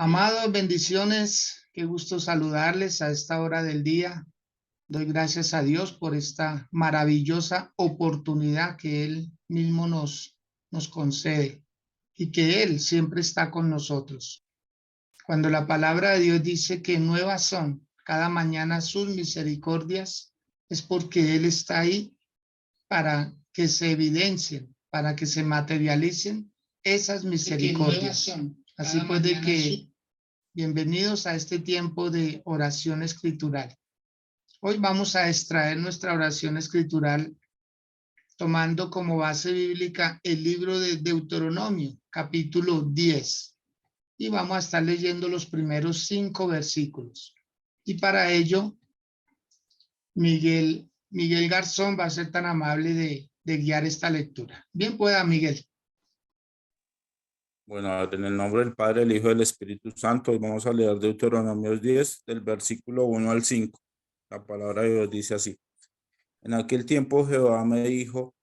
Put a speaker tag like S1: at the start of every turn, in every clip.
S1: Amados, bendiciones, qué gusto saludarles a esta hora del día. Doy gracias a Dios por esta maravillosa oportunidad que Él mismo nos concede y que Él siempre está con nosotros. Cuando la palabra de Dios dice que nuevas son cada mañana sus misericordias, es porque Él está ahí para que se evidencien, para que se materialicen esas misericordias. Así pues de que bienvenidos a este tiempo de oración escritural. Hoy vamos a extraer nuestra oración escritural tomando como base bíblica el libro de Deuteronomio, capítulo 10. Y vamos a estar leyendo los primeros 5 versículos. Y para ello, Miguel Garzón va a ser tan amable de guiar esta lectura. Bien pueda, Miguel.
S2: Bueno, en el nombre del Padre, del Hijo y del Espíritu Santo, hoy vamos a leer Deuteronomio 10, del versículo 1 al 5. La palabra de Dios dice así: En aquel tiempo Jehová me dijo,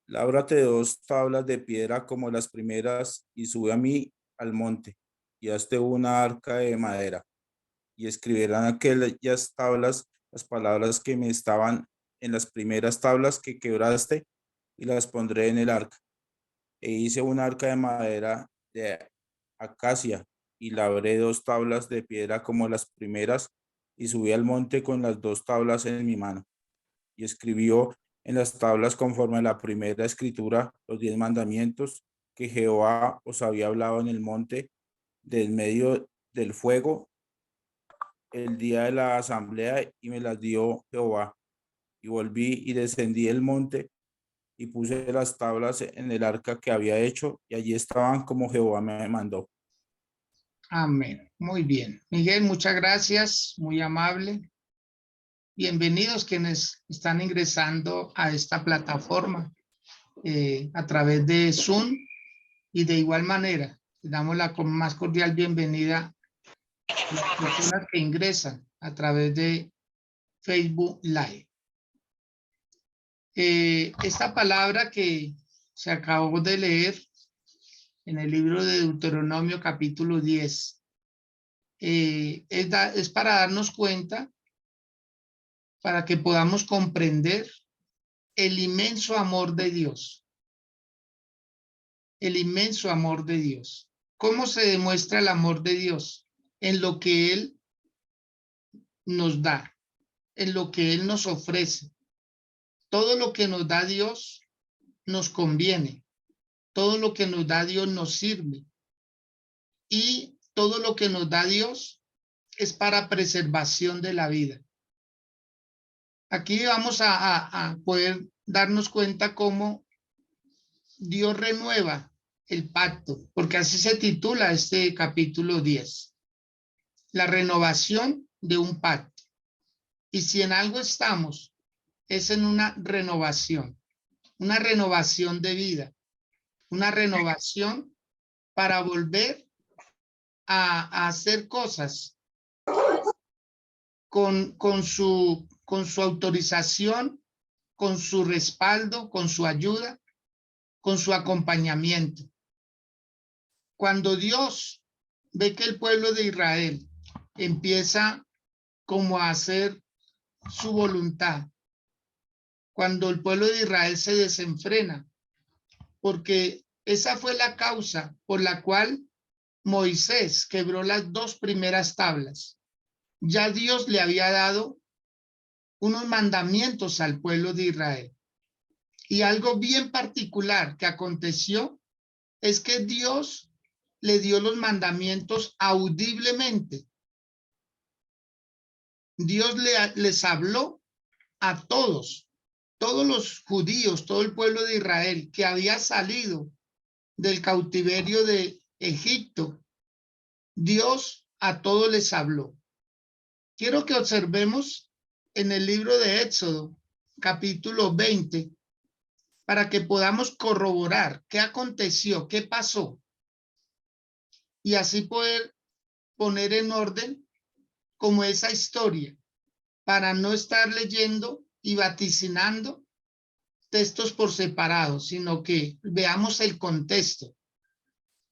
S2: lábrate 2 tablas de piedra como las primeras, y sube a mí al monte, y hazte una arca de madera, y escribirán aquellas tablas las palabras que me estaban en las primeras tablas que quebraste, y las pondré en el arca. E hice una arca de madera de acacia, y labré 2 tablas de piedra como las primeras, y subí al monte con las 2 tablas en mi mano. Y escribió en las tablas, conforme a la primera escritura, los 10 mandamientos que Jehová os había hablado en el monte del medio del fuego el día de la asamblea, y me las dio Jehová. Y volví y descendí el monte, y puse las tablas en el arca que había hecho, y allí estaban como Jehová me mandó.
S1: Amén. Muy bien. Miguel, muchas gracias. Muy amable. Bienvenidos quienes están ingresando a esta plataforma a través de Zoom, y de igual manera damos la más cordial bienvenida a las personas que ingresan a través de Facebook Live. Esta palabra que se acabó de leer en el libro de Deuteronomio capítulo 10 es para darnos cuenta, para que podamos comprender el inmenso amor de Dios. El inmenso amor de Dios. ¿Cómo se demuestra el amor de Dios? En lo que Él nos da, en lo que Él nos ofrece. Todo lo que nos da Dios nos conviene. Todo lo que nos da Dios nos sirve. Y todo lo que nos da Dios es para preservación de la vida. Aquí vamos a poder darnos cuenta cómo Dios renueva el pacto, porque así se titula este capítulo 10, la renovación de un pacto. Y si en algo estamos, es en una renovación de vida, una renovación para volver a hacer cosas con su autorización, con su respaldo, con su ayuda, con su acompañamiento. Cuando Dios ve que el pueblo de Israel empieza como a hacer su voluntad, cuando el pueblo de Israel se desenfrena, porque esa fue la causa por la cual Moisés quebró las 2 primeras tablas. Ya Dios le había dado unos mandamientos al pueblo de Israel. Y algo bien particular que aconteció es que Dios le dio los mandamientos audiblemente. Dios les habló a todos los judíos, todo el pueblo de Israel que había salido del cautiverio de Egipto. Dios a todos les habló. Quiero que observemos en el libro de Éxodo, capítulo 20, para que podamos corroborar qué aconteció, qué pasó, y así poder poner en orden como esa historia, para no estar leyendo y vaticinando textos por separado, sino que veamos el contexto.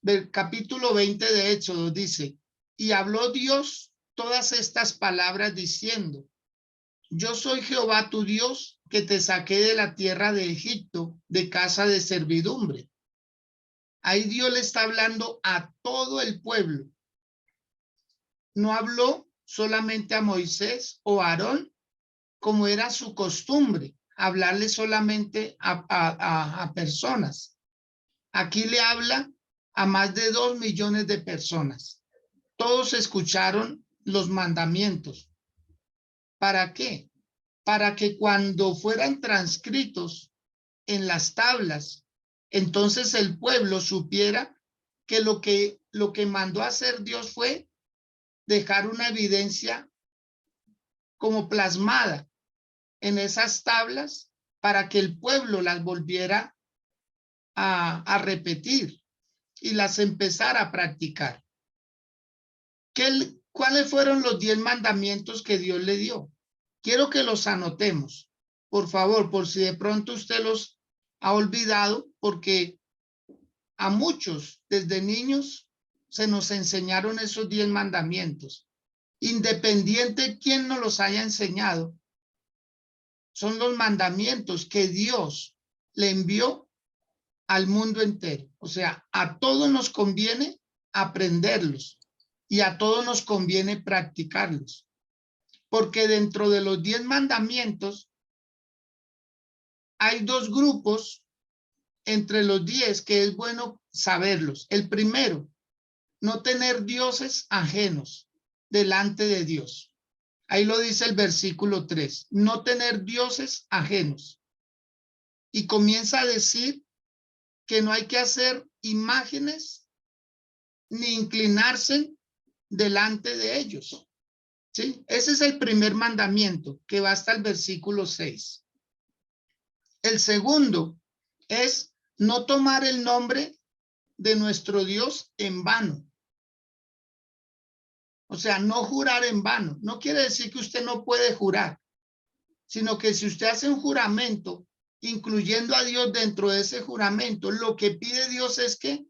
S1: El capítulo 20 de Éxodo dice: y habló Dios todas estas palabras diciendo: yo soy Jehová tu Dios, que te saqué de la tierra de Egipto, de casa de servidumbre. Ahí Dios le está hablando a todo el pueblo. No habló solamente a Moisés o a Aarón, como era su costumbre, hablarle solamente a personas. Aquí le habla a más de 2 millones de personas. Todos escucharon los mandamientos. ¿Para qué? Para que cuando fueran transcritos en las tablas, entonces el pueblo supiera que lo que mandó a hacer Dios fue dejar una evidencia como plasmada en esas tablas para que el pueblo las volviera a repetir y las empezara a practicar. ¿Cuáles fueron los 10 mandamientos que Dios le dio? Quiero que los anotemos, por favor, por si de pronto usted los ha olvidado, porque a muchos desde niños se nos enseñaron esos 10 mandamientos. Independiente quién nos los haya enseñado, son los mandamientos que Dios le envió al mundo entero. O sea, a todos nos conviene aprenderlos y a todos nos conviene practicarlos. Porque dentro de los 10 mandamientos hay 2 grupos entre los 10 que es bueno saberlos. El primero, no tener dioses ajenos delante de Dios. Ahí lo dice el versículo 3, no tener dioses ajenos. Y comienza a decir que no hay que hacer imágenes ni inclinarse delante de ellos. ¿Sí? Ese es el primer mandamiento que va hasta el versículo 6. El segundo es no tomar el nombre de nuestro Dios en vano. O sea, no jurar en vano. No quiere decir que usted no puede jurar, sino que si usted hace un juramento, incluyendo a Dios dentro de ese juramento, lo que pide Dios es que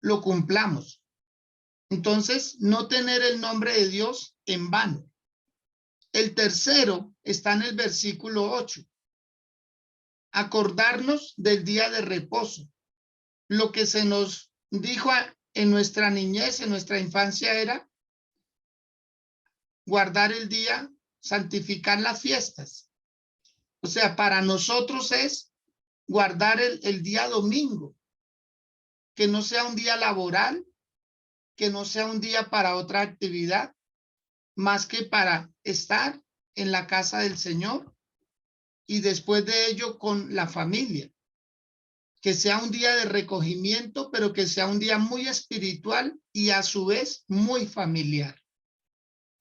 S1: lo cumplamos. Entonces, no tener el nombre de Dios en vano. El tercero está en el versículo 8. Acordarnos del día de reposo. Lo que se nos dijo en nuestra niñez, en nuestra infancia, era guardar el día, santificar las fiestas. O sea, para nosotros es guardar el día domingo, que no sea un día laboral, que no sea un día para otra actividad, más que para estar en la casa del Señor y después de ello con la familia. Que sea un día de recogimiento, pero que sea un día muy espiritual y a su vez muy familiar.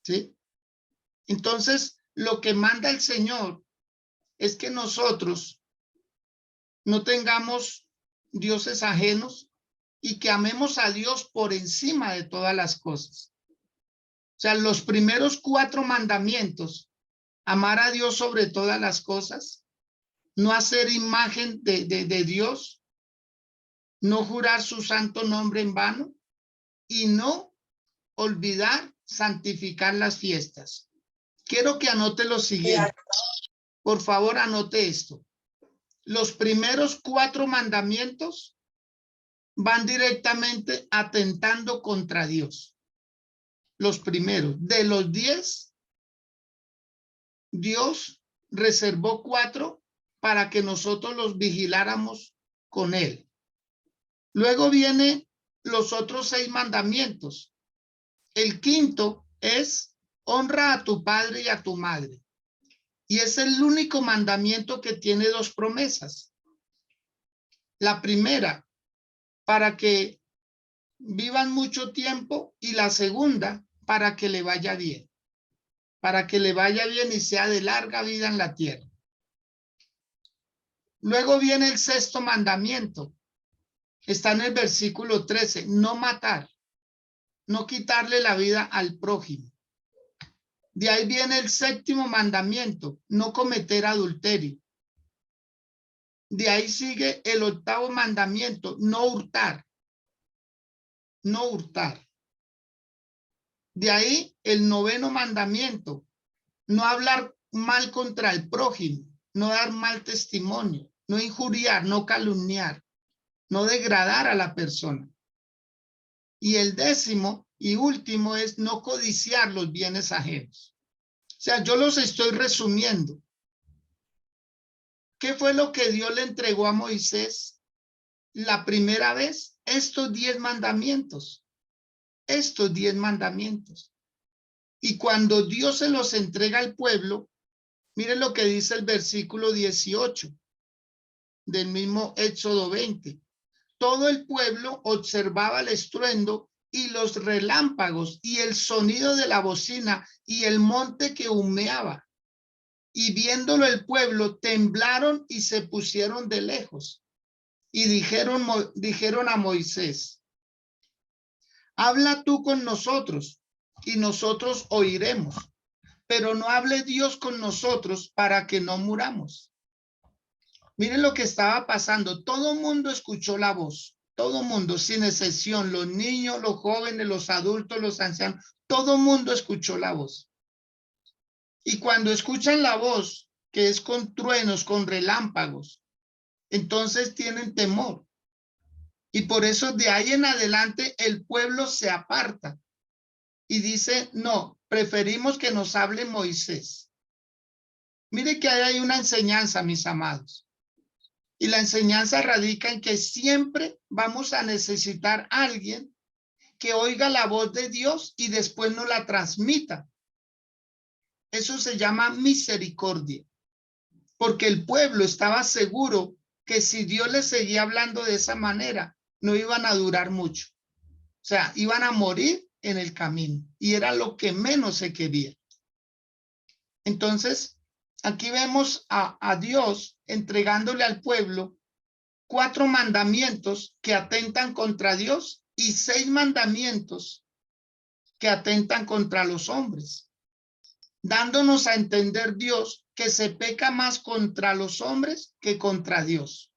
S1: ¿Sí? Entonces, lo que manda el Señor es que nosotros no tengamos dioses ajenos y que amemos a Dios por encima de todas las cosas. O sea, los primeros 4 mandamientos, amar a Dios sobre todas las cosas, no hacer imagen de Dios, no jurar su santo nombre en vano y no olvidar santificar las fiestas. Quiero que anote lo siguiente. Por favor, anote esto. Los primeros 4 mandamientos van directamente atentando contra Dios. Los primeros. De los 10, Dios reservó 4 para que nosotros los vigiláramos con él. Luego vienen los otros 6 mandamientos. El quinto es honra a tu padre y a tu madre. Y es el único mandamiento que tiene 2 promesas. La primera, para que vivan mucho tiempo, y la segunda, para que le vaya bien. Para que le vaya bien y sea de larga vida en la tierra. Luego viene el 6º mandamiento. Está en el versículo 13, no matar, no quitarle la vida al prójimo. De ahí viene el 7º mandamiento, no cometer adulterio. De ahí sigue el 8º mandamiento, no hurtar. No hurtar. De ahí el noveno mandamiento: no hablar mal contra el prójimo, no dar mal testimonio, no injuriar, no calumniar, no degradar a la persona. Y el décimo y último es no codiciar los bienes ajenos. O sea, yo los estoy resumiendo. ¿Qué fue lo que Dios le entregó a Moisés la primera vez? Estos 10 mandamientos. Estos 10 mandamientos. Y cuando Dios se los entrega al pueblo, miren lo que dice el versículo 18 del mismo Éxodo 20. Todo el pueblo observaba el estruendo y los relámpagos y el sonido de la bocina y el monte que humeaba. Y viéndolo el pueblo, temblaron y se pusieron de lejos. Y dijeron a Moisés: habla tú con nosotros y nosotros oiremos, pero no hable Dios con nosotros para que no muramos. Miren lo que estaba pasando. Todo el mundo escuchó la voz. Todo el mundo, sin excepción, los niños, los jóvenes, los adultos, los ancianos, todo el mundo escuchó la voz. Y cuando escuchan la voz, que es con truenos, con relámpagos, entonces tienen temor. Y por eso de ahí en adelante el pueblo se aparta y dice: no, preferimos que nos hable Moisés. Mire que ahí hay una enseñanza, mis amados. Y la enseñanza radica en que siempre vamos a necesitar a alguien que oiga la voz de Dios y después nos la transmita. Eso se llama misericordia, porque el pueblo estaba seguro que si Dios les seguía hablando de esa manera, no iban a durar mucho. O sea, iban a morir en el camino y era lo que menos se quería. Entonces, aquí vemos a Dios entregándole al pueblo 4 mandamientos que atentan contra Dios y 6 mandamientos que atentan contra los hombres, dándonos a entender Dios que se peca más contra los hombres que contra Dios.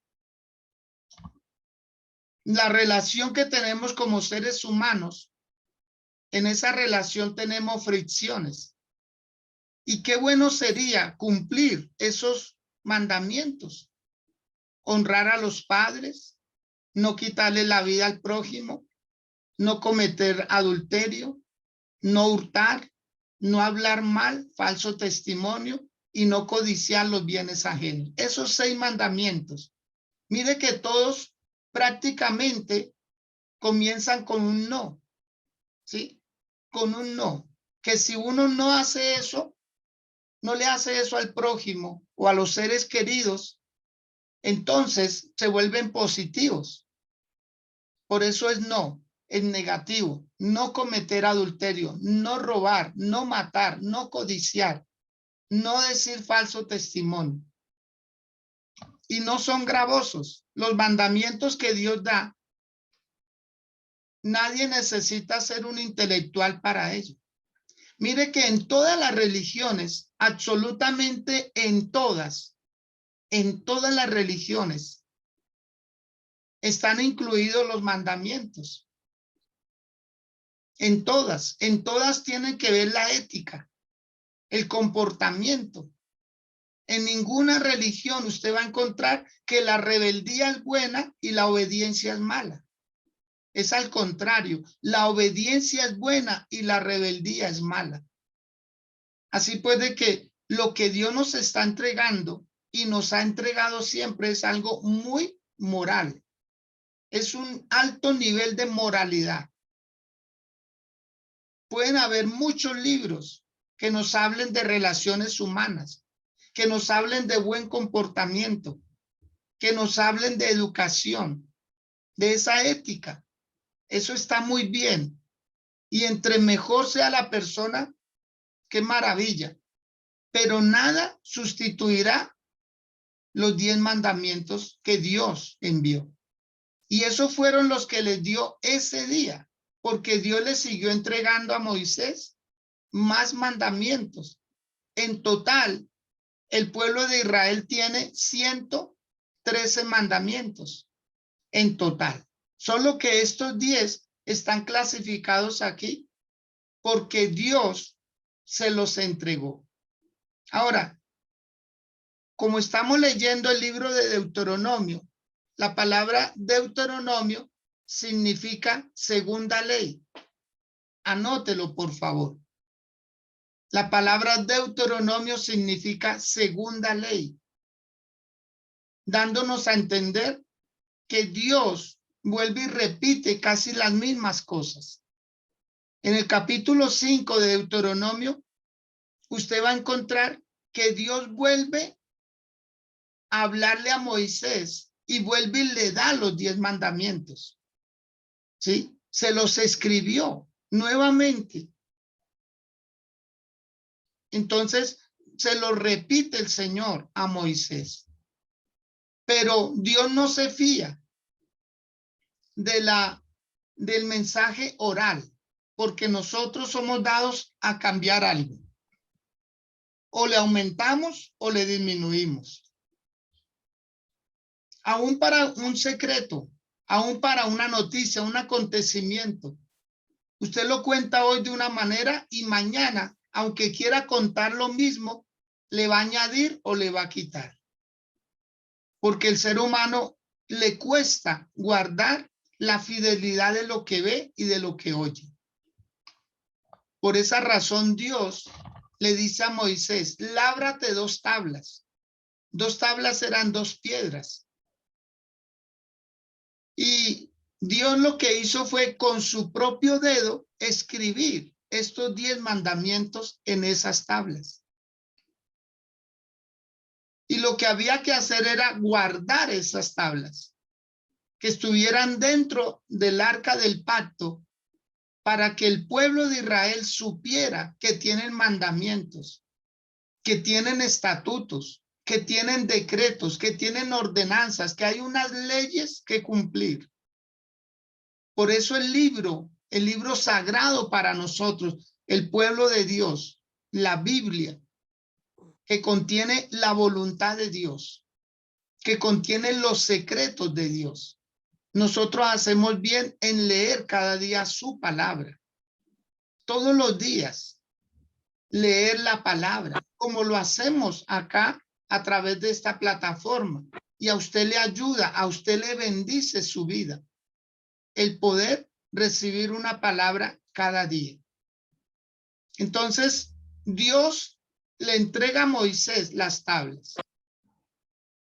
S1: La relación que tenemos como seres humanos, en esa relación tenemos fricciones. Y qué bueno sería cumplir esos mandamientos: honrar a los padres, no quitarle la vida al prójimo, no cometer adulterio, no hurtar, no hablar mal, falso testimonio y no codiciar los bienes ajenos. Esos 6 mandamientos. Mire que todos prácticamente comienzan con un no, ¿sí? Con un no. Que si uno no hace eso, no le hace eso al prójimo o a los seres queridos, entonces se vuelven positivos. Por eso es no, es negativo: no cometer adulterio, no robar, no matar, no codiciar, no decir falso testimonio. Y no son gravosos. Los mandamientos que Dios da, nadie necesita ser un intelectual para ello. Mire que en todas las religiones, absolutamente en todas las religiones, están incluidos los mandamientos. En todas tienen que ver la ética, el comportamiento. En ninguna religión usted va a encontrar que la rebeldía es buena y la obediencia es mala. Es al contrario, la obediencia es buena y la rebeldía es mala. Así pues, de que lo que Dios nos está entregando y nos ha entregado siempre es algo muy moral. Es un alto nivel de moralidad. Pueden haber muchos libros que nos hablen de relaciones humanas, que nos hablen de buen comportamiento, que nos hablen de educación, de esa ética. Eso está muy bien. Y entre mejor sea la persona, qué maravilla. Pero nada sustituirá los 10 mandamientos que Dios envió. Y esos fueron los que les dio ese día, porque Dios le siguió entregando a Moisés más mandamientos. En total, el pueblo de Israel tiene 113 mandamientos en total. Solo que estos 10 están clasificados aquí porque Dios se los entregó. Ahora, como estamos leyendo el libro de Deuteronomio, la palabra Deuteronomio significa segunda ley. Anótelo, por favor. La palabra Deuteronomio significa segunda ley, dándonos a entender que Dios vuelve y repite casi las mismas cosas. En el capítulo 5 de Deuteronomio, usted va a encontrar que Dios vuelve a hablarle a Moisés y vuelve y le da los 10 mandamientos. ¿Sí? Se los escribió nuevamente. Entonces, se lo repite el Señor a Moisés. Pero Dios no se fía del mensaje oral, porque nosotros somos dados a cambiar algo. O le aumentamos o le disminuimos. Aún para un secreto, aún para una noticia, un acontecimiento. Usted lo cuenta hoy de una manera y mañana, aunque quiera contar lo mismo, le va a añadir o le va a quitar. Porque el ser humano le cuesta guardar la fidelidad de lo que ve y de lo que oye. Por esa razón Dios le dice a Moisés, lábrate 2 tablas. 2 tablas eran 2 piedras. Y Dios lo que hizo fue con su propio dedo escribir estos 10 mandamientos en esas tablas. Y lo que había que hacer era guardar esas tablas, que estuvieran dentro del arca del pacto, para que el pueblo de Israel supiera que tienen mandamientos, que tienen estatutos, que tienen decretos, que tienen ordenanzas, que hay unas leyes que cumplir. Por eso el libro sagrado para nosotros, el pueblo de Dios, la Biblia, que contiene la voluntad de Dios, que contiene los secretos de Dios. Nosotros hacemos bien en leer cada día su palabra. Todos los días, leer la palabra, como lo hacemos acá a través de esta plataforma. Y a usted le ayuda, a usted le bendice su vida. El poder recibir una palabra cada día. Entonces, Dios le entrega a Moisés las tablas.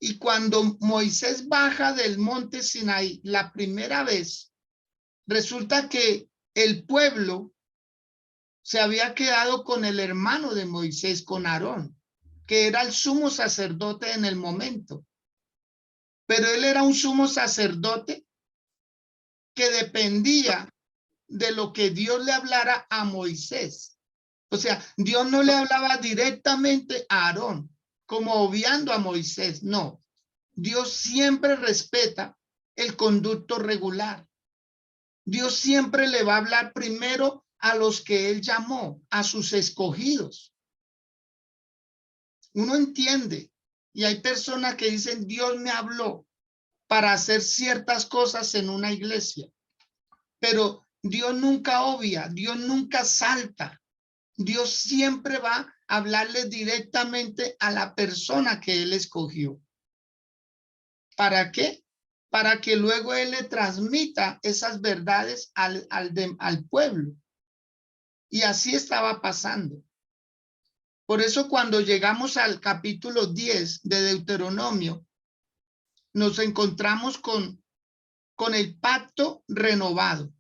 S1: Y cuando Moisés baja del monte Sinaí la primera vez, resulta que el pueblo se había quedado con el hermano de Moisés, con Aarón, que era el sumo sacerdote en el momento. Pero él era un sumo sacerdote que dependía de lo que Dios le hablara a Moisés. O sea, Dios no le hablaba directamente a Aarón, como obviando a Moisés. No, Dios siempre respeta el conducto regular. Dios siempre le va a hablar primero a los que él llamó, a sus escogidos. Uno entiende, y hay personas que dicen, Dios me habló para hacer ciertas cosas en una iglesia, pero Dios nunca obvia, Dios nunca salta. Dios siempre va a hablarle directamente a la persona que él escogió. ¿Para qué? Para que luego él le transmita esas verdades al pueblo. Y así estaba pasando. Por eso cuando llegamos al capítulo 10 de Deuteronomio, nos encontramos con el pacto renovado,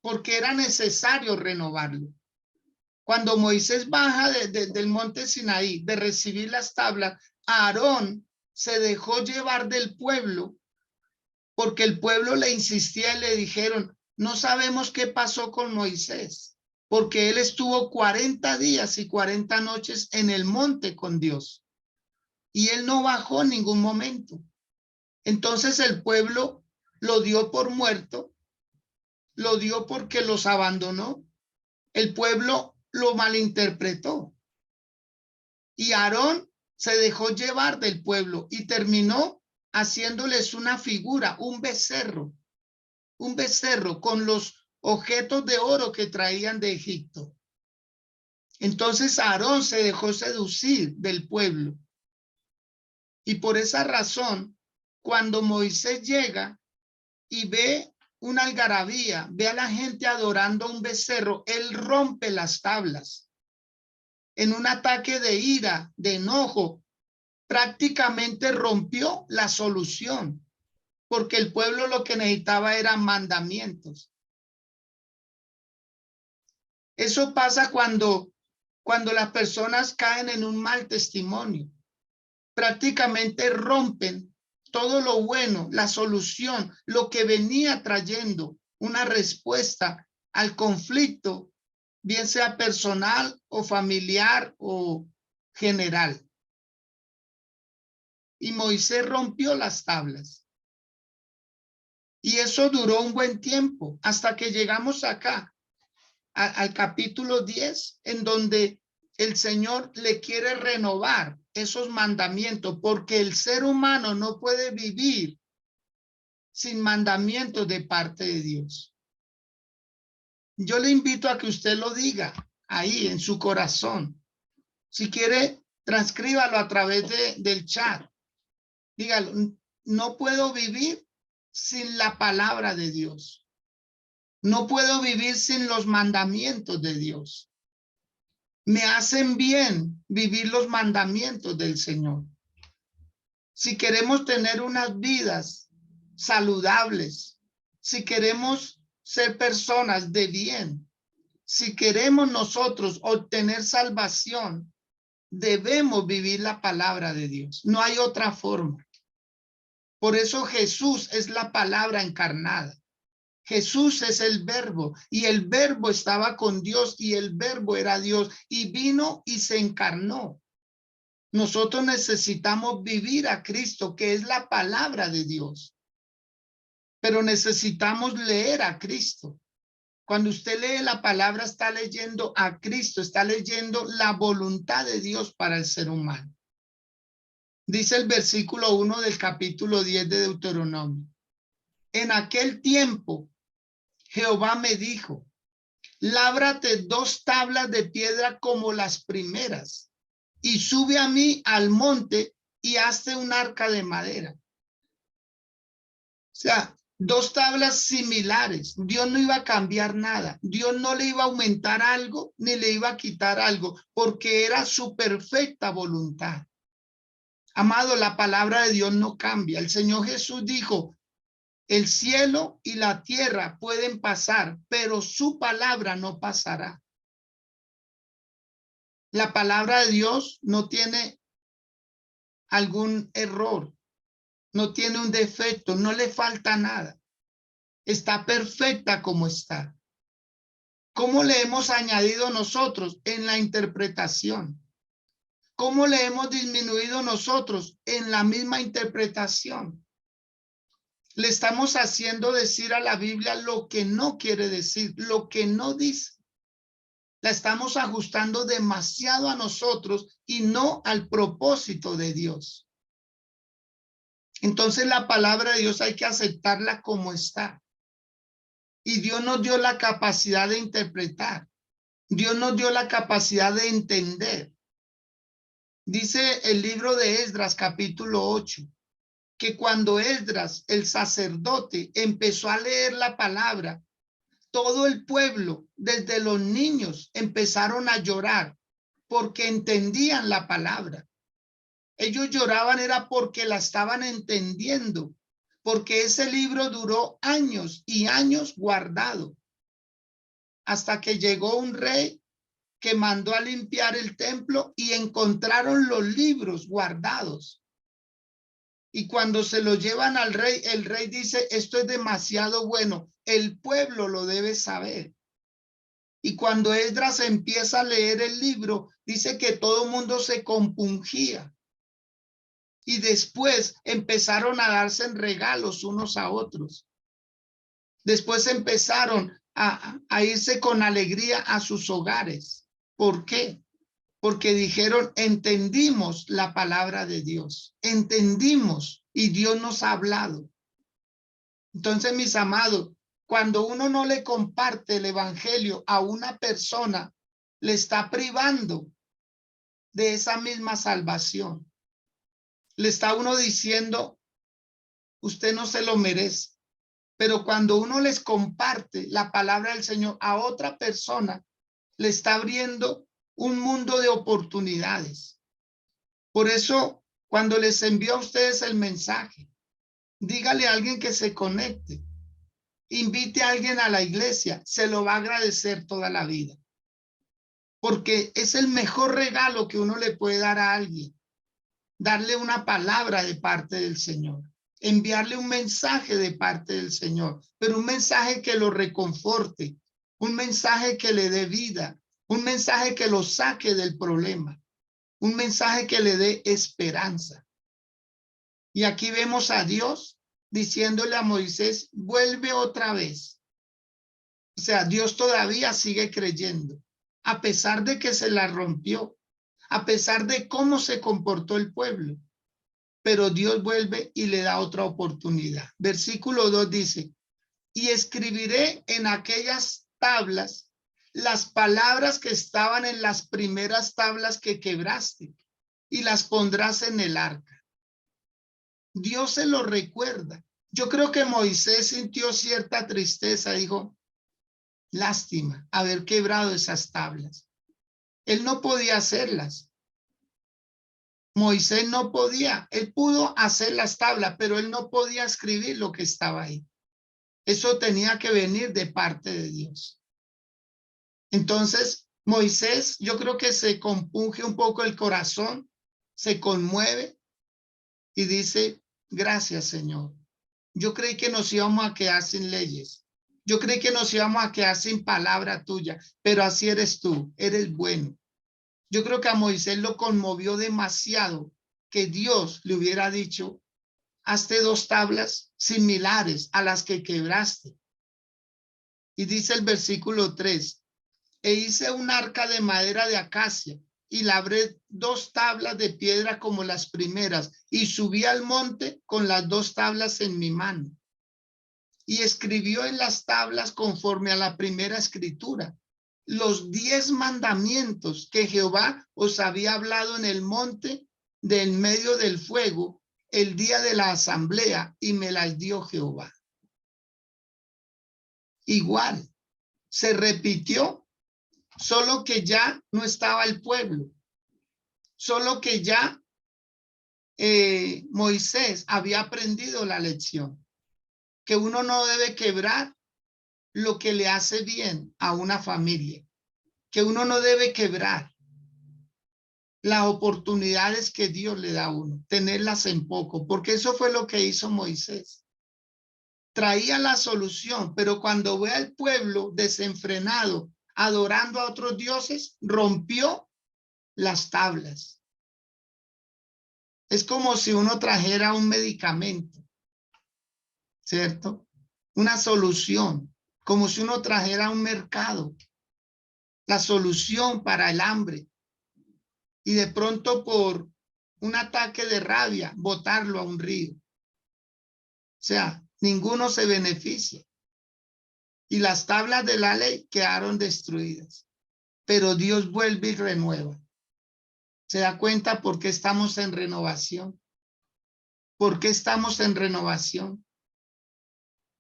S1: porque era necesario renovarlo. Cuando Moisés baja del monte Sinaí de recibir las tablas, Aarón se dejó llevar del pueblo, porque el pueblo le insistía y le dijeron, no sabemos qué pasó con Moisés, porque él estuvo 40 días y 40 noches en el monte con Dios, y él no bajó en ningún momento. Entonces el pueblo lo dio por muerto, lo dio porque los abandonó. El pueblo lo malinterpretó. Y Aarón se dejó llevar del pueblo y terminó haciéndoles una figura, un becerro con los objetos de oro que traían de Egipto. Entonces Aarón se dejó seducir del pueblo. Y por esa razón, cuando Moisés llega y ve una algarabía, ve a la gente adorando a un becerro, él rompe las tablas. En un ataque de ira, de enojo, prácticamente rompió la solución, porque el pueblo lo que necesitaba eran mandamientos. Eso pasa cuando las personas caen en un mal testimonio. Prácticamente rompen todo lo bueno, la solución, lo que venía trayendo una respuesta al conflicto, bien sea personal o familiar o general. Y Moisés rompió las tablas. Y eso duró un buen tiempo, hasta que llegamos acá, al capítulo 10, en donde el Señor le quiere renovar esos mandamientos, porque el ser humano no puede vivir sin mandamientos de parte de Dios. Yo le invito a que usted lo diga ahí en su corazón. Si quiere, transcríbalo a través del chat. Dígalo, no puedo vivir sin la palabra de Dios. No puedo vivir sin los mandamientos de Dios. Me hacen bien vivir los mandamientos del Señor. Si queremos tener unas vidas saludables, si queremos ser personas de bien, si queremos nosotros obtener salvación, debemos vivir la palabra de Dios. No hay otra forma. Por eso Jesús es la palabra encarnada. Jesús es el verbo y el verbo estaba con Dios y el verbo era Dios y vino y se encarnó. Nosotros necesitamos vivir a Cristo, que es la palabra de Dios. Pero necesitamos leer a Cristo. Cuando usted lee la palabra, está leyendo a Cristo, está leyendo la voluntad de Dios para el ser humano. Dice el versículo 1 del capítulo 10 de Deuteronomio. En aquel tiempo, Jehová me dijo, lábrate 2 tablas de piedra como las primeras y sube a mí al monte y hazte un arca de madera. O sea, 2 tablas similares. Dios no iba a cambiar nada. Dios no le iba a aumentar algo ni le iba a quitar algo, porque era su perfecta voluntad. Amado, la palabra de Dios no cambia. El Señor Jesús dijo, el cielo y la tierra pueden pasar, pero su palabra no pasará. La palabra de Dios no tiene algún error, no tiene un defecto, no le falta nada. Está perfecta como está. ¿Cómo le hemos añadido nosotros? En la interpretación. ¿Cómo le hemos disminuido nosotros? En la misma interpretación. Le estamos haciendo decir a la Biblia lo que no quiere decir, lo que no dice. La estamos ajustando demasiado a nosotros y no al propósito de Dios. Entonces la palabra de Dios hay que aceptarla como está. Y Dios nos dio la capacidad de interpretar. Dios nos dio la capacidad de entender. Dice el libro de Esdras, capítulo 8, que cuando Esdras, el sacerdote, empezó a leer la palabra, todo el pueblo, desde los niños, empezaron a llorar porque entendían la palabra. Ellos lloraban era porque la estaban entendiendo, porque ese libro duró años y años guardado, hasta que llegó un rey que mandó a limpiar el templo y encontraron los libros guardados. Y cuando se lo llevan al rey, el rey dice, esto es demasiado bueno, el pueblo lo debe saber. Y cuando Esdras empieza a leer el libro, dice que todo el mundo se compungía. Y después empezaron a darse regalos unos a otros. Después empezaron a irse con alegría a sus hogares. ¿Por qué? Porque dijeron, entendimos la palabra de Dios, entendimos y Dios nos ha hablado. Entonces, mis amados, cuando uno no le comparte el evangelio a una persona, le está privando de esa misma salvación. Le está uno diciendo, usted no se lo merece. Pero cuando uno les comparte la palabra del Señor a otra persona, le está abriendo un mundo de oportunidades. Por eso, cuando les envío a ustedes el mensaje, dígale a alguien que se conecte, invite a alguien a la iglesia, se lo va a agradecer toda la vida. Porque es el mejor regalo que uno le puede dar a alguien, darle una palabra de parte del Señor, enviarle un mensaje de parte del Señor, pero un mensaje que lo reconforte, un mensaje que le dé vida, un mensaje que lo saque del problema, un mensaje que le dé esperanza. Y aquí vemos a Dios diciéndole a Moisés, vuelve otra vez. O sea, Dios todavía sigue creyendo, a pesar de que se la rompió, a pesar de cómo se comportó el pueblo. Pero Dios vuelve y le da otra oportunidad. Versículo 2 dice, y escribiré en aquellas tablas las palabras que estaban en las primeras tablas que quebraste y las pondrás en el arca. Dios se lo recuerda. Yo creo que Moisés sintió cierta tristeza, dijo, lástima haber quebrado esas tablas. Él no podía hacerlas. Moisés no podía, él pudo hacer las tablas, pero él no podía escribir lo que estaba ahí. Eso tenía que venir de parte de Dios. Entonces, Moisés, yo creo que se compunge un poco el corazón, se conmueve y dice, gracias, Señor. Yo creí que nos íbamos a quedar sin leyes. Yo creí que nos íbamos a quedar sin palabra tuya, pero así eres tú, eres bueno. Yo creo que a Moisés lo conmovió demasiado que Dios le hubiera dicho, hazte 2 tablas similares a las que quebraste. Y dice el versículo 3, e hice un arca de madera de acacia y labré 2 tablas de piedra como las primeras y subí al monte con las 2 tablas en mi mano. Y escribió en las tablas conforme a la primera escritura los 10 mandamientos que Jehová os había hablado en el monte del medio del fuego el día de la asamblea y me las dio Jehová. Igual, se repitió, solo que ya no estaba el pueblo, solo que ya Moisés había aprendido la lección, que uno no debe quebrar lo que le hace bien a una familia, que uno no debe quebrar las oportunidades que Dios le da a uno, tenerlas en poco, porque eso fue lo que hizo Moisés. Traía la solución, pero cuando ve al pueblo desenfrenado, adorando a otros dioses, rompió las tablas. Es como si uno trajera un medicamento, ¿cierto? Una solución, como si uno trajera un mercado, la solución para el hambre, y de pronto por un ataque de rabia, botarlo a un río. O sea, ninguno se beneficia. Y las tablas de la ley quedaron destruidas. Pero Dios vuelve y renueva. ¿Se da cuenta por qué estamos en renovación? ¿Por qué estamos en renovación?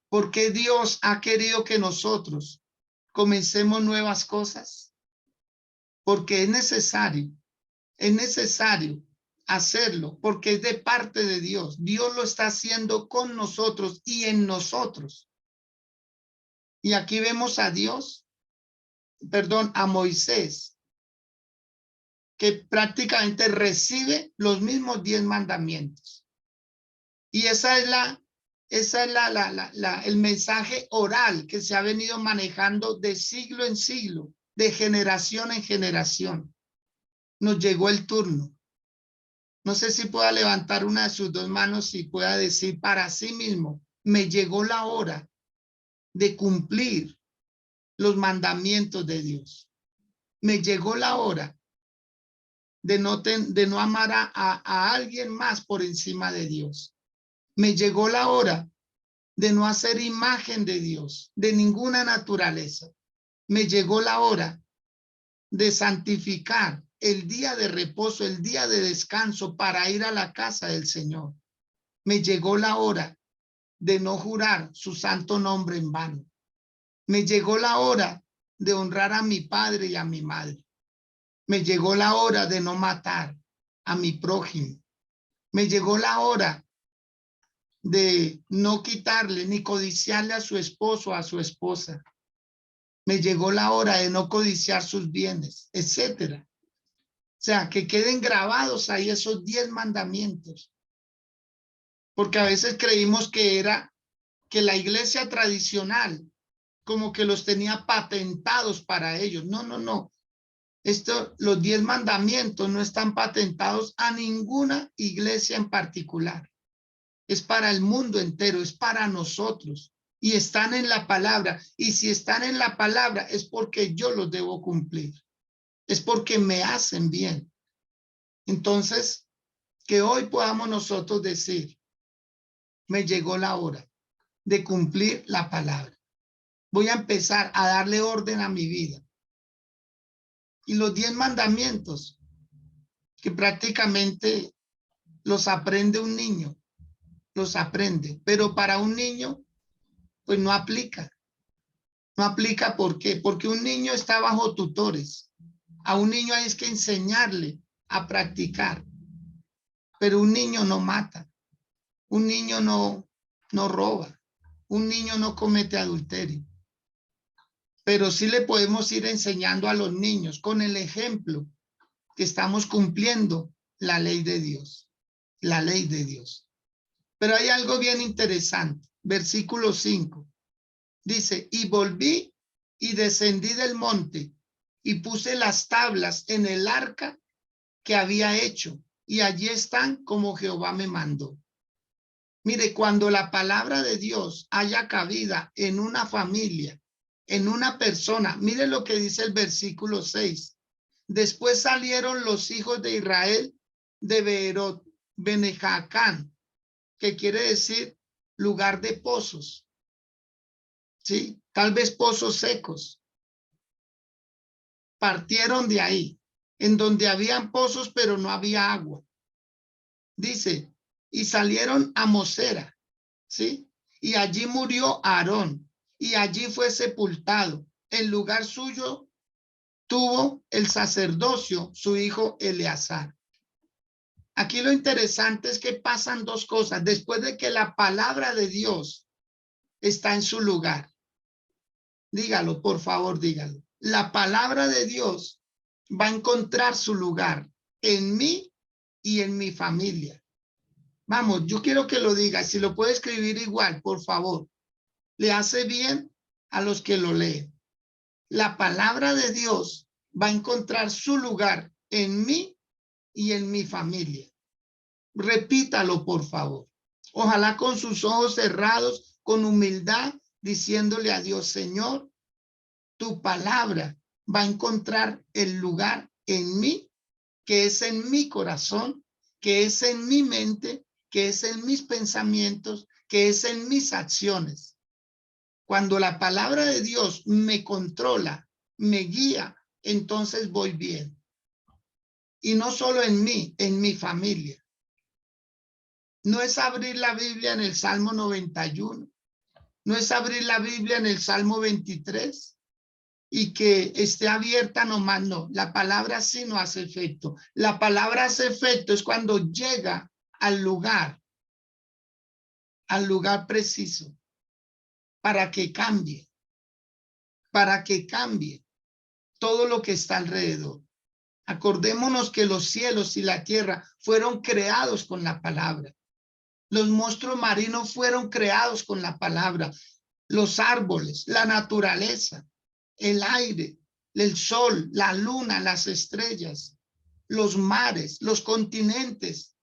S1: Porque Dios ha querido que nosotros comencemos nuevas cosas. Porque es necesario hacerlo, porque es de parte de Dios. Dios lo está haciendo con nosotros y en nosotros. Y aquí vemos a Dios, a Moisés, que prácticamente recibe los mismos 10 mandamientos. Y esa es el mensaje oral que se ha venido manejando de siglo en siglo, de generación en generación. Nos llegó el turno. No sé si pueda levantar una de sus 2 manos y pueda decir para sí mismo, me llegó la hora de cumplir los mandamientos de Dios. Me llegó la hora de no amar a alguien más por encima de Dios. Me llegó la hora de no hacer imagen de Dios, de ninguna naturaleza. Me llegó la hora de santificar el día de reposo, el día de descanso para ir a la casa del Señor. Me llegó la hora de no jurar su santo nombre en vano. Me llegó la hora de honrar a mi padre y a mi madre. Me llegó la hora de no matar a mi prójimo. Me llegó la hora de no quitarle ni codiciarle a su esposo o a su esposa. Me llegó la hora de no codiciar sus bienes, etcétera. O sea, que queden grabados ahí esos 10 mandamientos. Porque a veces creímos que era que la iglesia tradicional como que los tenía patentados para ellos. No, no, no. Los 10 mandamientos no están patentados a ninguna iglesia en particular. Es para el mundo entero, es para nosotros. Y están en la palabra. Y si están en la palabra es porque yo los debo cumplir. Es porque me hacen bien. Entonces, que hoy podamos nosotros decir, me llegó la hora de cumplir la palabra. Voy a empezar a darle orden a mi vida. Y los 10 mandamientos, que prácticamente los aprende un niño, los aprende, pero para un niño, pues no aplica. No aplica, ¿por qué? Porque un niño está bajo tutores. A un niño hay que enseñarle a practicar. Pero un niño no mata. Un niño no roba. Un niño no comete adulterio. Pero sí le podemos ir enseñando a los niños con el ejemplo que estamos cumpliendo la ley de Dios. La ley de Dios. Pero hay algo bien interesante. Versículo 5. Dice, y volví y descendí del monte y puse las tablas en el arca que había hecho, y allí están como Jehová me mandó. Mire, cuando la palabra de Dios haya cabida en una familia, en una persona, mire lo que dice el versículo 6. Después salieron los hijos de Israel de Beerot Benejacán, que quiere decir lugar de pozos. ¿Sí? Tal vez pozos secos. Partieron de ahí, en donde habían pozos, pero no había agua. Dice, y salieron a Mosera, ¿sí? Y allí murió Aarón, y allí fue sepultado. En lugar suyo tuvo el sacerdocio su hijo Eleazar. Aquí lo interesante es que pasan dos cosas. Después de que la palabra de Dios está en su lugar. Dígalo, por favor, dígalo. La palabra de Dios va a encontrar su lugar en mí y en mi familia. Vamos, yo quiero que lo diga. Si lo puede escribir igual, por favor. Le hace bien a los que lo leen. La palabra de Dios va a encontrar su lugar en mí y en mi familia. Repítalo, por favor. Ojalá con sus ojos cerrados, con humildad, diciéndole a Dios, Señor, tu palabra va a encontrar el lugar en mí, que es en mi corazón, que es en mi mente, que es en mis pensamientos, que es en mis acciones. Cuando la palabra de Dios me controla, me guía, entonces voy bien. Y no solo en mí, en mi familia. No es abrir la Biblia en el Salmo 91. No es abrir la Biblia en el Salmo 23 y que esté abierta nomás, no. La palabra sí no hace efecto. La palabra hace efecto es cuando llega al lugar preciso, para que cambie todo lo que está alrededor. Acordémonos que los cielos y la tierra fueron creados con la palabra. Los monstruos marinos fueron creados con la palabra. Los árboles, la naturaleza, el aire, el sol, la luna, las estrellas, los mares, los continentes,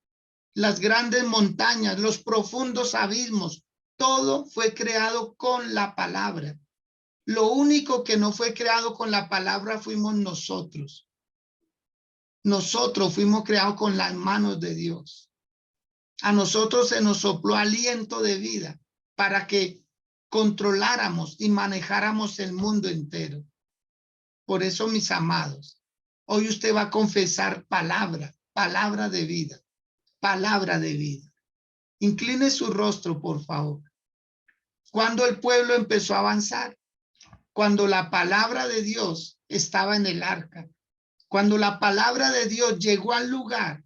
S1: las grandes montañas, los profundos abismos, todo fue creado con la palabra. Lo único que no fue creado con la palabra fuimos nosotros. Nosotros fuimos creados con las manos de Dios. A nosotros se nos sopló aliento de vida para que controláramos y manejáramos el mundo entero. Por eso, mis amados, Hoy usted va a confesar palabra, palabra de vida, palabra de vida. Incline su rostro, por favor. Cuando el pueblo empezó a avanzar, cuando la palabra de Dios estaba en el arca, cuando la palabra de Dios llegó al lugar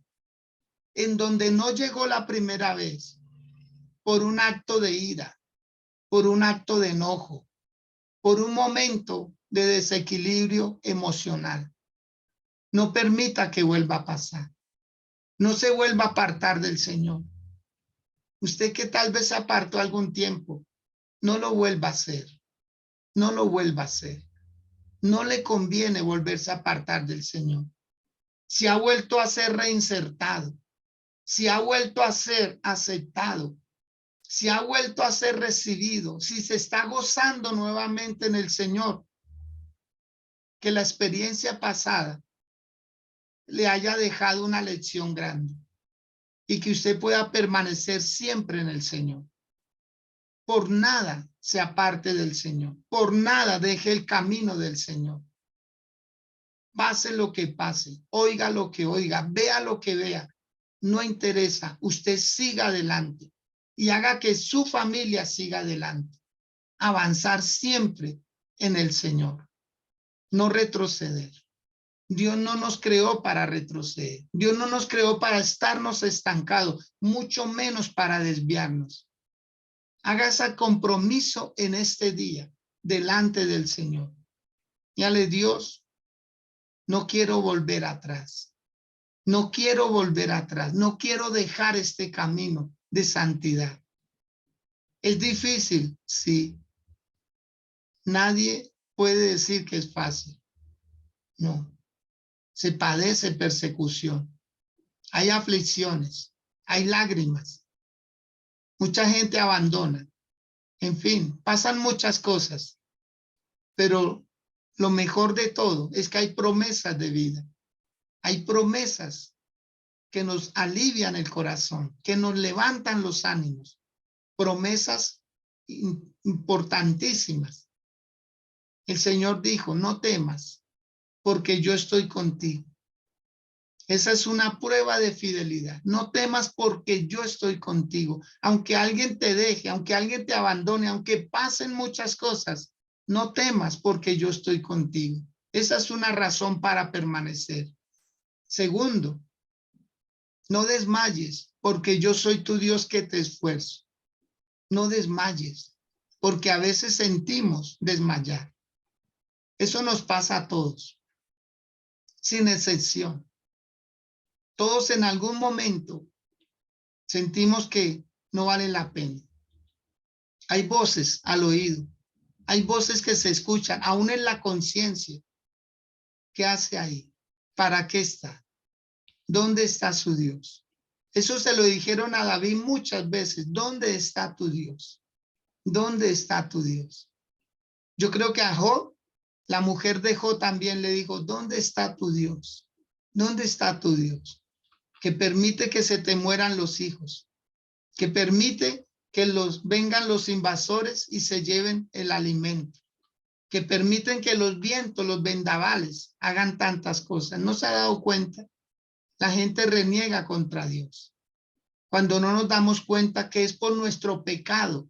S1: en donde no llegó la primera vez, por un acto de ira, por un acto de enojo, por un momento de desequilibrio emocional. No permita que vuelva a pasar. No se vuelva a apartar del Señor. Usted que tal vez se apartó algún tiempo, no lo vuelva a hacer. No lo vuelva a hacer. No le conviene volverse a apartar del Señor. Si ha vuelto a ser reinsertado, si ha vuelto a ser aceptado, si ha vuelto a ser recibido, si se está gozando nuevamente en el Señor, que la experiencia pasada le haya dejado una lección grande y que usted pueda permanecer siempre en el Señor. Por nada se aparte del Señor, por nada deje el camino del Señor. Pase lo que pase, oiga lo que oiga, vea lo que vea, no interesa, usted siga adelante y haga que su familia siga adelante. Avanzar siempre en el Señor, no retroceder. Dios no nos creó para retroceder. Dios no nos creó para estarnos estancados, mucho menos para desviarnos. Haga ese compromiso en este día delante del Señor. Dígale, Dios, no quiero volver atrás. No quiero volver atrás. No quiero dejar este camino de santidad. ¿Es difícil? Sí. Nadie puede decir que es fácil. No. Se padece persecución. Hay aflicciones. Hay lágrimas. Mucha gente abandona. En fin, pasan muchas cosas. Pero lo mejor de todo es que hay promesas de vida. Hay promesas que nos alivian el corazón, que nos levantan los ánimos. Promesas importantísimas. El Señor dijo, no temas, porque yo estoy contigo. Esa es una prueba de fidelidad. No temas porque yo estoy contigo. Aunque alguien te deje, aunque alguien te abandone, aunque pasen muchas cosas, no temas porque yo estoy contigo. Esa es una razón para permanecer. Segundo, no desmayes porque yo soy tu Dios que te esfuerzo. No desmayes porque a veces sentimos desmayar. Eso nos pasa a todos, sin excepción. Todos en algún momento sentimos que no vale la pena. Hay voces al oído, hay voces que se escuchan, aún en la conciencia. ¿Qué hace ahí? ¿Para qué está? ¿Dónde está su Dios? Eso se lo dijeron a David muchas veces. ¿Dónde está tu Dios? ¿Dónde está tu Dios? Yo creo que a Job, la mujer de Job también le dijo, ¿dónde está tu Dios? ¿Dónde está tu Dios? Que permite que se te mueran los hijos, que permite que vengan los invasores y se lleven el alimento, que permiten que los vientos, los vendavales hagan tantas cosas. ¿No se ha dado cuenta? La gente reniega contra Dios cuando no nos damos cuenta que es por nuestro pecado.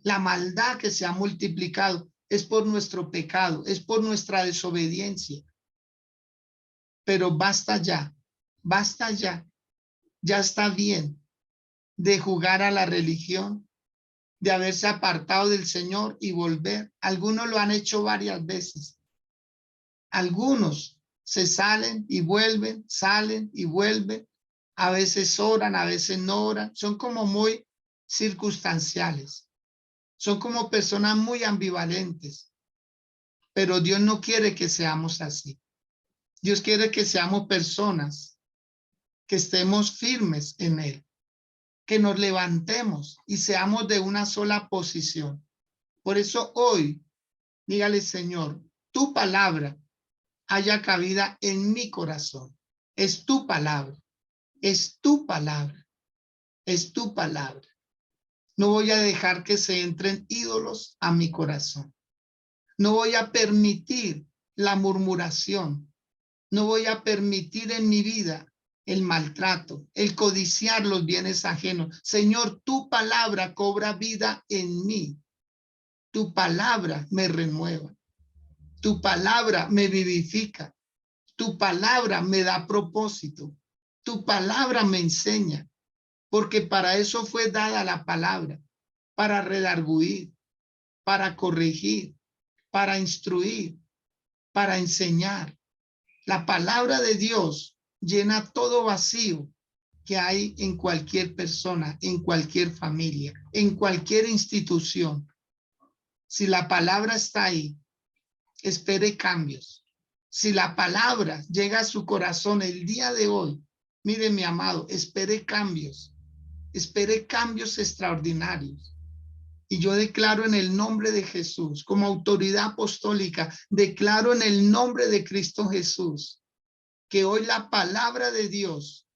S1: La maldad que se ha multiplicado es por nuestro pecado, es por nuestra desobediencia. Pero basta ya, basta ya. Ya está bien de jugar a la religión, de haberse apartado del Señor y volver. Algunos lo han hecho varias veces. Algunos se salen y vuelven, salen y vuelven. A veces oran, a veces no oran. Son como muy circunstanciales. Son como personas muy ambivalentes. Pero Dios no quiere que seamos así. Dios quiere que seamos personas que estemos firmes en Él, que nos levantemos y seamos de una sola posición. Por eso hoy, dígale, Señor, tu palabra haya cabida en mi corazón. Es tu palabra, es tu palabra, es tu palabra. No voy a dejar que se entren ídolos a mi corazón. No voy a permitir la murmuración. No voy a permitir en mi vida el maltrato, el codiciar los bienes ajenos. Señor, tu palabra cobra vida en mí. Tu palabra me renueva. Tu palabra me vivifica. Tu palabra me da propósito. Tu palabra me enseña. Porque para eso fue dada la palabra. Para redarguir, para corregir, para instruir, para enseñar. La palabra de Dios llena todo vacío que hay en cualquier persona, en cualquier familia, en cualquier institución. Si la palabra está ahí, espere cambios. Si la palabra llega a su corazón el día de hoy, mire mi amado, espere cambios extraordinarios. Y yo declaro en el nombre de Jesús, como autoridad apostólica, declaro en el nombre de Cristo Jesús, que hoy la palabra de Dios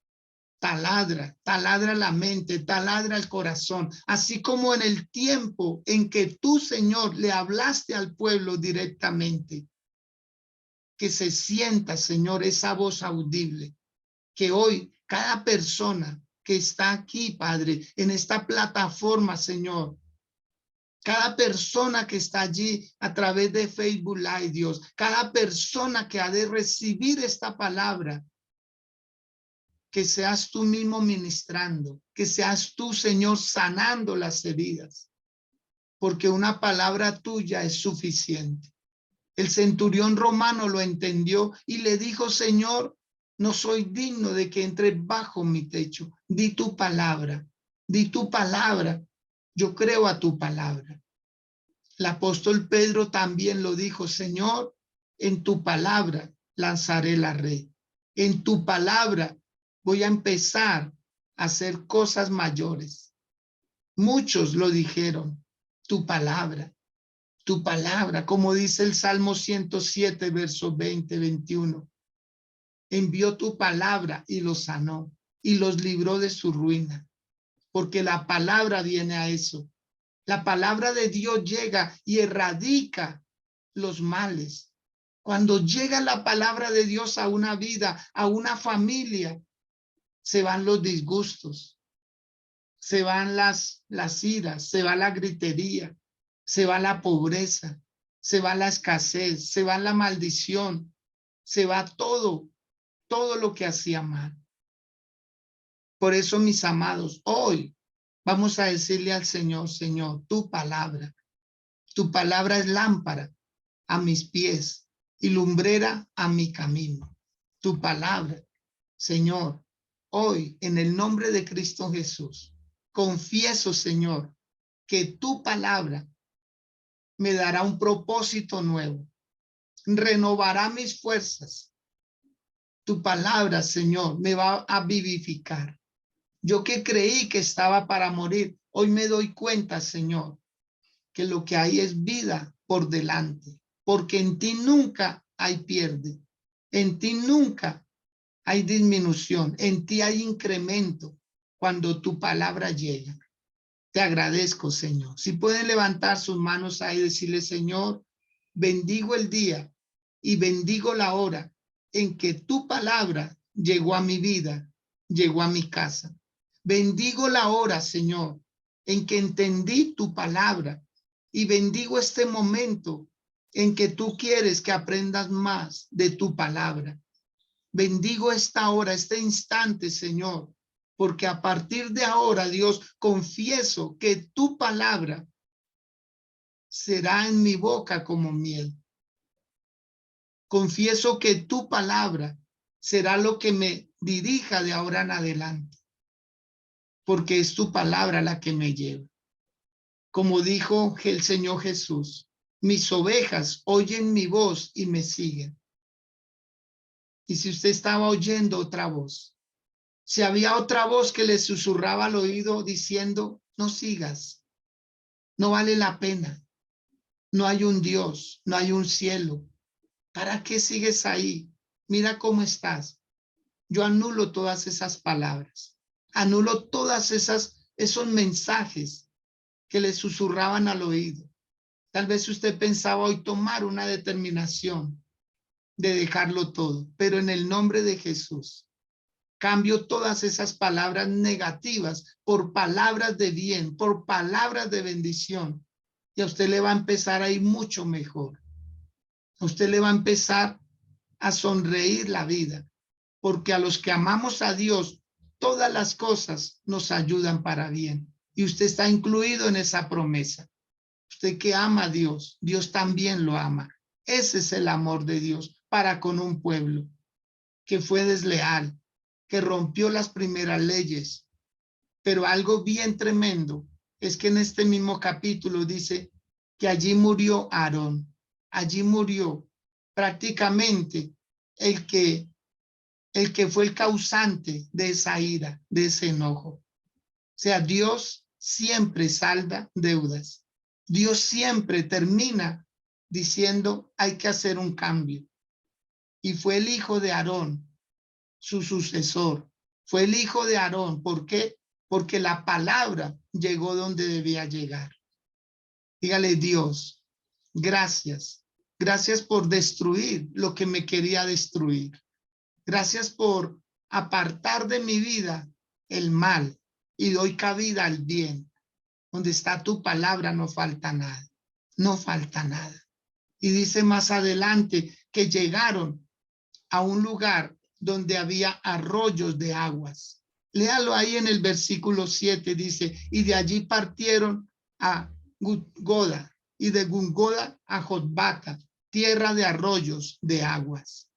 S1: taladra la mente, taladra el corazón, así como en el tiempo en que tú, Señor, le hablaste al pueblo directamente. Que se sienta, Señor, esa voz audible, que hoy cada persona que está aquí, Padre, en esta plataforma, Señor, cada persona que está allí a través de Facebook Live, Dios, cada persona que ha de recibir esta palabra, que seas tú mismo ministrando, que seas tú, Señor, sanando las heridas, porque una palabra tuya es suficiente. El centurión romano lo entendió y le dijo, Señor, no soy digno de que entre bajo mi techo. Di tu palabra, di tu palabra. Yo creo a tu palabra. El apóstol Pedro también lo dijo, Señor, en tu palabra lanzaré la red. En tu palabra voy a empezar a hacer cosas mayores. Muchos lo dijeron, tu palabra, como dice el Salmo 107, versos 20, 21. Envió tu palabra y los sanó y los libró de su ruina, porque la palabra viene a eso. La palabra de Dios llega y erradica los males. Cuando llega la palabra de Dios a una vida, a una familia, se van los disgustos, se van las iras, se va la gritería, se va la pobreza, se va la escasez, se va la maldición, se va todo lo que hacía mal. Por eso, mis amados, hoy vamos a decirle al Señor, Señor, tu palabra es lámpara a mis pies y lumbrera a mi camino. Tu palabra, Señor, hoy en el nombre de Cristo Jesús, confieso, Señor, que tu palabra me dará un propósito nuevo, renovará mis fuerzas. Tu palabra, Señor, me va a vivificar. Yo que creí que estaba para morir, hoy me doy cuenta, Señor, que lo que hay es vida por delante, porque en ti nunca hay pierde, en ti nunca hay disminución, en ti hay incremento cuando tu palabra llega. Te agradezco, Señor. Si pueden levantar sus manos ahí y decirle, Señor, bendigo el día y bendigo la hora en que tu palabra llegó a mi vida, llegó a mi casa. Bendigo la hora, Señor, en que entendí tu palabra y bendigo este momento en que tú quieres que aprendas más de tu palabra. Bendigo esta hora, este instante, Señor, porque a partir de ahora, Dios, confieso que tu palabra será en mi boca como miel. Confieso que tu palabra será lo que me dirija de ahora en adelante, porque es tu palabra la que me lleva. Como dijo el Señor Jesús, mis ovejas oyen mi voz y me siguen. Y si usted estaba oyendo otra voz, si había otra voz que le susurraba al oído diciendo, no sigas, no vale la pena, no hay un Dios, no hay un cielo, ¿para qué sigues ahí? Mira cómo estás. Yo anulo todas esas palabras, anulo todas esos mensajes que le susurraban al oído. Tal vez usted pensaba hoy tomar una determinación, de dejarlo todo, pero en el nombre de Jesús cambio todas esas palabras negativas por palabras de bien, por palabras de bendición, y a usted le va a empezar a ir mucho mejor. A usted le va a empezar a sonreír la vida, porque a los que amamos a Dios, todas las cosas nos ayudan para bien, y usted está incluido en esa promesa. Usted que ama a Dios, Dios también lo ama. Ese es el amor de Dios para con un pueblo que fue desleal, que rompió las primeras leyes. Pero algo bien tremendo es que en este mismo capítulo dice que allí murió Aarón, allí murió prácticamente el que fue el causante de esa ira, de ese enojo. O sea, Dios siempre salda deudas. Dios siempre termina diciendo hay que hacer un cambio. Y fue el hijo de Aarón, su sucesor. Fue el hijo de Aarón. ¿Por qué? Porque la palabra llegó donde debía llegar. Dígale, Dios, gracias. Gracias por destruir lo que me quería destruir. Gracias por apartar de mi vida el mal y doy cabida al bien. Donde está tu palabra no falta nada. No falta nada. Y dice más adelante que llegaron a un lugar donde había arroyos de aguas. Léalo ahí en el versículo 7, dice, y de allí partieron a Gudgoda, y de Gudgoda a Jotbata, tierra de arroyos de aguas.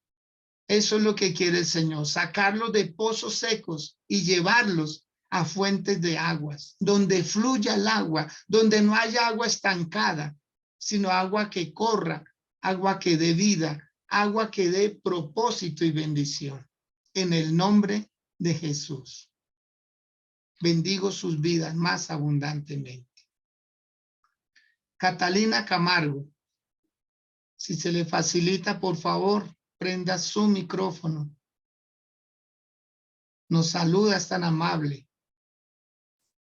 S1: Eso es lo que quiere el Señor, sacarlos de pozos secos y llevarlos a fuentes de aguas, donde fluya el agua, donde no haya agua estancada, sino agua que corra, agua que dé vida, agua que dé propósito y bendición. En el nombre de Jesús. Bendigo sus vidas más abundantemente. Catalina Camargo, si se le facilita, por favor, prenda su micrófono. Nos saluda, es tan amable.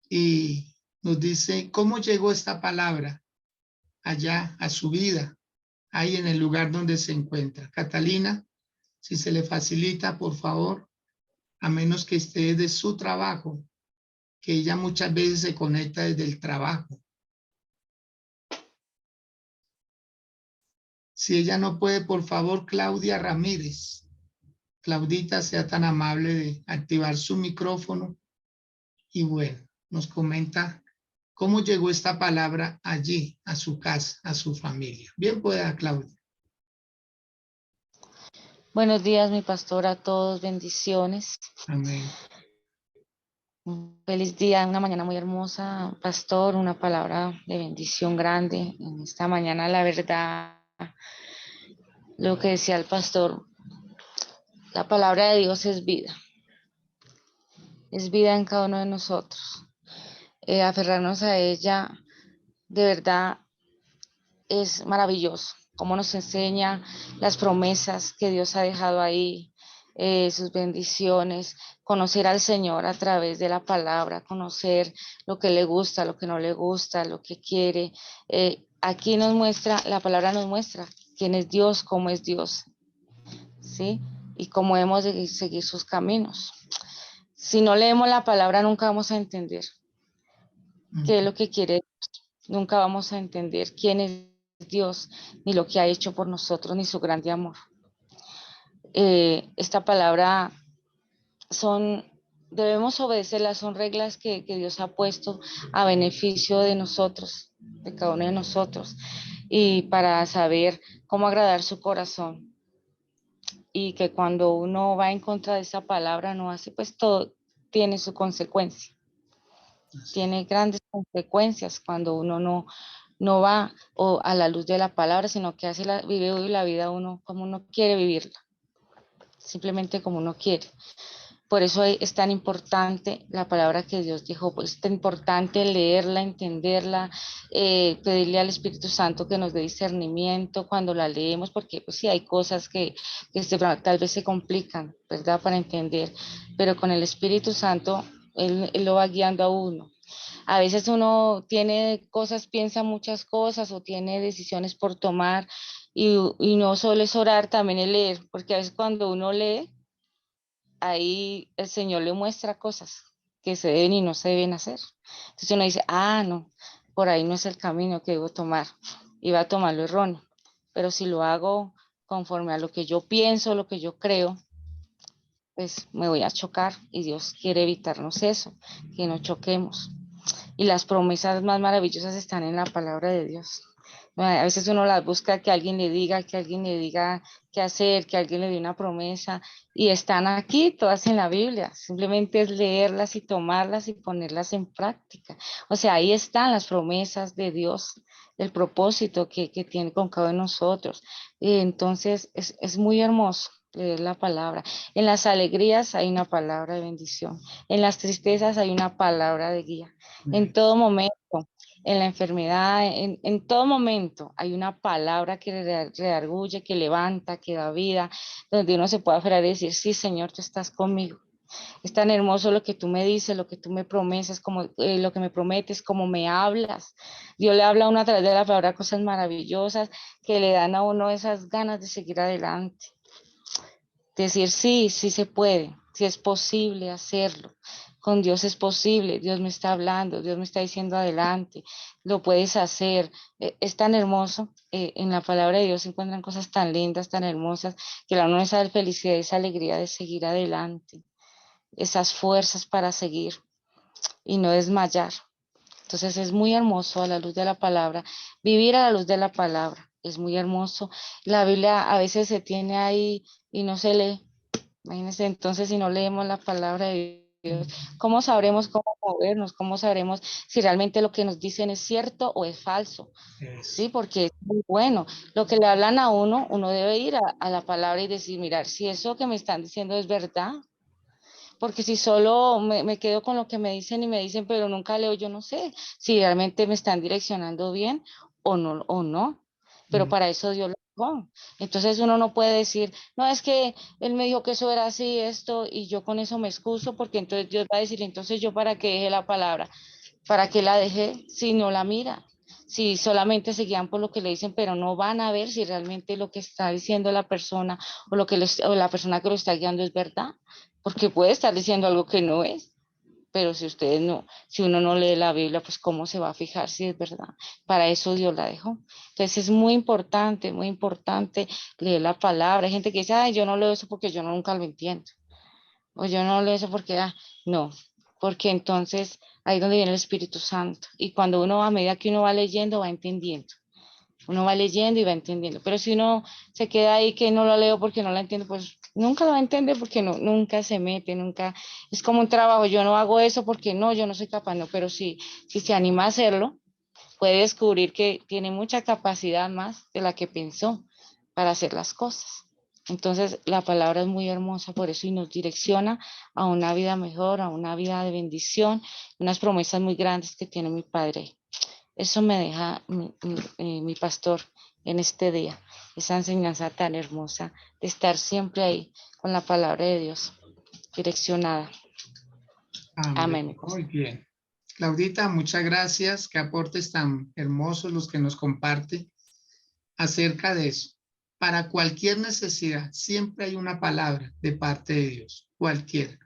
S1: Y nos dice, ¿cómo llegó esta palabra allá a su vida, ahí en el lugar donde se encuentra? Catalina, si se le facilita, por favor, a menos que esté de su trabajo, que ella muchas veces se conecta desde el trabajo. Si ella no puede, por favor, Claudia Ramírez. Claudita, sea tan amable de activar su micrófono. Y bueno, nos comenta cómo llegó esta palabra allí, a su casa, a su familia. Bien pueda, Claudia.
S3: Buenos días, mi pastor, a todos, bendiciones.
S1: Amén.
S3: Un feliz día, una mañana muy hermosa, pastor, una palabra de bendición grande. En esta mañana, la verdad, lo que decía el pastor, la palabra de Dios es vida en cada uno de nosotros. Aferrarnos a ella, de verdad, es maravilloso. Cómo nos enseña las promesas que Dios ha dejado ahí, sus bendiciones, conocer al Señor a través de la palabra, conocer lo que le gusta, lo que no le gusta, lo que quiere. Aquí nos muestra, la palabra nos muestra quién es Dios, cómo es Dios, ¿sí? Y cómo hemos de seguir sus caminos. Si no leemos la palabra, nunca vamos a entender qué es lo que quiere Dios. Nunca vamos a entender quién es Dios, ni lo que ha hecho por nosotros, ni su grande amor. Esta palabra debemos obedecerlas, son reglas que Dios ha puesto a beneficio de nosotros, de cada uno de nosotros, y para saber cómo agradar su corazón. Y que cuando uno va en contra de esa palabra, no hace, pues todo tiene su consecuencia. Tiene grandes consecuencias cuando uno no va a la luz de la palabra, sino que vive la vida uno como uno quiere vivirla, simplemente como uno quiere. Por eso es tan importante la palabra que Dios dijo, pues es tan importante leerla, entenderla, pedirle al Espíritu Santo que nos dé discernimiento cuando la leemos, porque pues sí hay cosas que tal vez se complican, ¿verdad? Para entender, pero con el Espíritu Santo él lo va guiando a uno. A veces uno tiene cosas, piensa muchas cosas o tiene decisiones por tomar y no solo es orar, también es leer, porque a veces cuando uno lee, ahí el Señor le muestra cosas que se deben y no se deben hacer. Entonces uno dice, ah, no, por ahí no es el camino que debo tomar, iba a tomar lo erróneo, pero si lo hago conforme a lo que yo pienso, lo que yo creo, pues me voy a chocar y Dios quiere evitarnos eso, que no choquemos. Y las promesas más maravillosas están en la palabra de Dios. A veces uno las busca que alguien le diga qué hacer, que alguien le dé una promesa, y están aquí todas en la Biblia. Simplemente es leerlas y tomarlas y ponerlas en práctica. O sea, ahí están las promesas de Dios, el propósito que tiene con cada uno de nosotros. Y entonces es muy hermoso leer la palabra. En las alegrías hay una palabra de bendición. En las tristezas hay una palabra de guía. En todo momento, en la enfermedad, en todo momento hay una palabra que redarguye, que levanta, que da vida, donde uno se puede aferrar y decir, sí, Señor, tú estás conmigo. Es tan hermoso lo que tú me dices, lo que tú me prometes, como, lo que me prometes, como me hablas. Dios le habla a uno a través de la palabra cosas maravillosas que le dan a uno esas ganas de seguir adelante. Decir, sí, sí se puede, sí es posible hacerlo. Con Dios es posible, Dios me está hablando, Dios me está diciendo adelante, lo puedes hacer. Es tan hermoso, en la palabra de Dios se encuentran cosas tan lindas, tan hermosas, que la uno esa felicidad, esa alegría de seguir adelante, esas fuerzas para seguir y no desmayar. Entonces es muy hermoso a la luz de la palabra, vivir a la luz de la palabra, es muy hermoso. La Biblia a veces se tiene ahí y no se lee. Imagínense, entonces, si no leemos la palabra de Dios, ¿cómo sabremos cómo movernos? ¿Cómo sabremos si realmente lo que nos dicen es cierto o es falso? Sí, porque es muy bueno. Lo que le hablan a uno, uno debe ir a la palabra y decir, mirar, si eso que me están diciendo es verdad, porque si solo me quedo con lo que me dicen y me dicen, pero nunca leo, yo no sé si realmente me están direccionando bien o no, o no. Pero para eso Dios lo dejó. Entonces uno no puede decir, no, es que él me dijo que eso era así, esto, y yo con eso me excuso, porque entonces Dios va a decir, entonces yo para qué dejé la palabra, para qué la dejé si no la mira. Si solamente se guían por lo que le dicen, pero no van a ver si realmente lo que está diciendo la persona o lo que o la persona que lo está guiando es verdad, porque puede estar diciendo algo que no es, pero si ustedes no, si uno no lee la Biblia, pues cómo se va a fijar si es verdad. Para eso Dios la dejó. Entonces es muy importante leer la palabra. Hay gente que dice, ay, yo no leo eso porque yo nunca lo entiendo, o yo no leo eso porque, no, porque entonces ahí es donde viene el Espíritu Santo. Y cuando uno, a medida que uno va leyendo, va entendiendo. Uno va leyendo y va entendiendo. Pero si uno se queda ahí que no lo leo porque no lo entiendo, pues nunca lo va a entender porque no, nunca se mete, nunca. Es como un trabajo. Yo no hago eso porque no, yo no soy capaz, no. Pero si se anima a hacerlo, puede descubrir que tiene mucha capacidad más de la que pensó para hacer las cosas. Entonces, la palabra es muy hermosa por eso y nos direcciona a una vida mejor, a una vida de bendición, unas promesas muy grandes que tiene mi Padre. Eso me deja mi pastor en este día, esa enseñanza tan hermosa de estar siempre ahí con la palabra de Dios direccionada. Amén.
S1: Amén. Muy bien. Claudita, muchas gracias. Qué aportes tan hermosos los que nos comparte acerca de eso. Para cualquier necesidad, siempre hay una palabra de parte de Dios, cualquiera.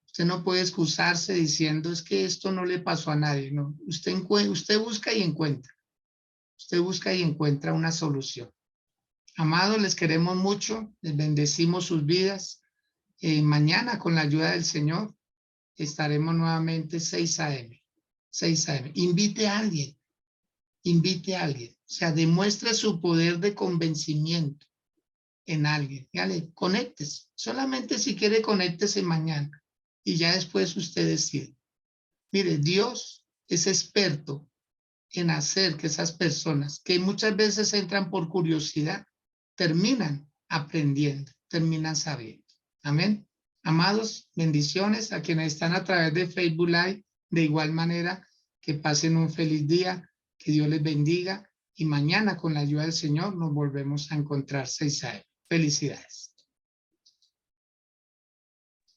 S1: Usted no puede excusarse diciendo es que esto no le pasó a nadie. No, usted busca y encuentra. Usted busca y encuentra una solución. Amados, les queremos mucho, les bendecimos sus vidas. Mañana, con la ayuda del Señor, estaremos nuevamente 6 a.m. 6 a.m. Invite a alguien. O sea, demuestre su poder de convencimiento en alguien. Dígale, conéctese. Solamente si quiere, conéctese mañana. Y ya después usted decide. Mire, Dios es experto en hacer que esas personas que muchas veces entran por curiosidad, terminan aprendiendo, terminan sabiendo. Amén. Amados, bendiciones a quienes están a través de Facebook Live. De igual manera, que pasen un feliz día, que Dios les bendiga y mañana con la ayuda del Señor nos volvemos a encontrar 6 a.m. Felicidades.